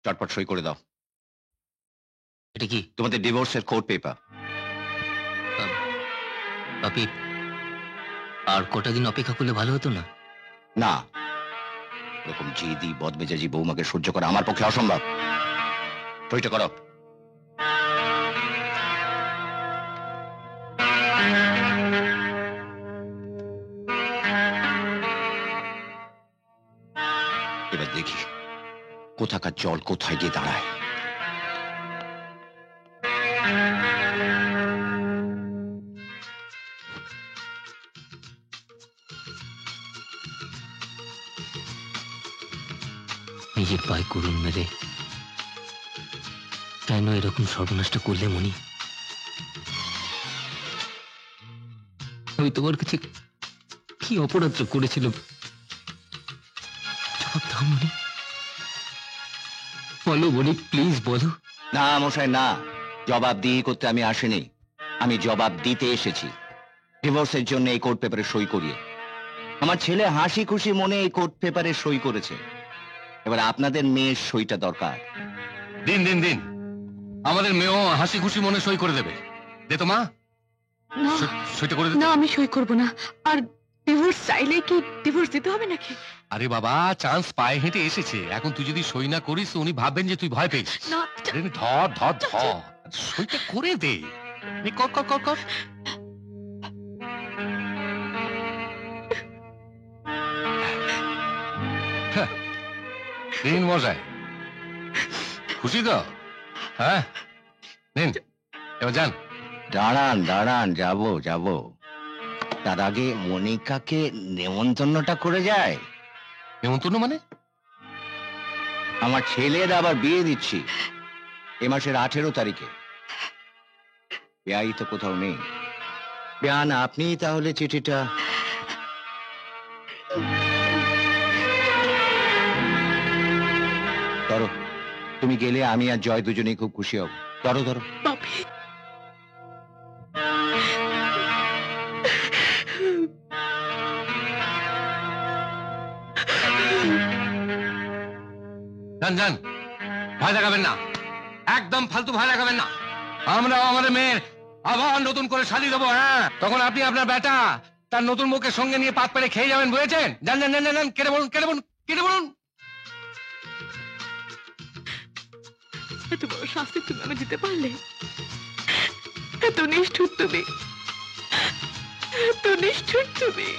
চটপট সই করে দাও। এটা কি? তোমাদের ডিভোর্সের কোর্ট পেপার। পাপি, আর কটা দিন অপেক্ষা করলে ভালো হতো না? না, এরকম জিদি বদমেজাজি বৌমাকে সহ্য করা আমার পক্ষে অসম্ভব। সইটা করো। এবার দেখি কোথাকার জল কোথায় গিয়ে দাঁড়ায়। নিজের পায়ে করুন মেরে কেন এরকম সর্বনাশটা করলে মনি? আমি তোমার কাছে কি অপরাধটা করেছিল জবাব দাও মনি, বলো মনি, প্লিজ বলো। না মশাই না, জবাব দিয়ে করতে আমি আসিনি, আমি জবাব দিতে এসেছি। ডিভোর্সের জন্য এই কোর্ট পেপারে সই করিয়ে আমার ছেলে হাসি খুশি মনে এই কোর্ট পেপারে সই করেছে। এবার আপনাদের মেয়ের সইটা দরকার। দিন দিন দিন, আমাদের মেয়েও হাসি খুশি মনে সই করে দেবে। দে তো মা, সইটা করে দে। না, আমি সই করব না। আর ডিভোর্স চাইলে কি ডিভোর্স দিতে হবে নাকি? আরে বাবা, চান্স পায়ে হেঁটে এসেছে, এখন তুই যদি সই না করিস উনি ভাববেন যে তুই ভয় পেয়েছিস। না, ধর ধর ধর, সইটা করে দে। কর কর কর কর। দিন মশাই, খুশি তো? হ্যাঁ নিন, এবার যান। দাঁড়ান দাঁড়ান, যাবো যাবো, তার আগে মনিকাকে নেমন্তন্নটা করে যায়। নেমন্তন্ন মানে? আমার ছেলের আবার বিয়ে দিচ্ছি এ মাসের 18 তারিখে। বেয়াই তো কোথাও নেই। বেয়ান, আপনি তাহলে চিঠিটা। ধরো, তুমি গেলে আমি আর জয় দুজনেই খুব খুশি হব। ধরো ধরো। যান যান, ভয় দেখাবেন না, একদম ফালতু ভয় দেখাবেন না। আমরাও আমাদের মেয়ের আবার নতুন করে সাজিয়ে দেবো। হ্যাঁ, তখন আপনি আপনার বেটা তার নতুন মুখের সঙ্গে নিয়ে পাত পেরে খেয়ে যাবেন, বুঝেছেন? যান যান যান যান, কেটে বলুন কেটে বলুন কেটে বলুন। এত বড় শাস্তি তুমি আমি দিতে পারলে? এত নিষ্ঠুর তুমি, এত নিষ্ঠুর তুমি।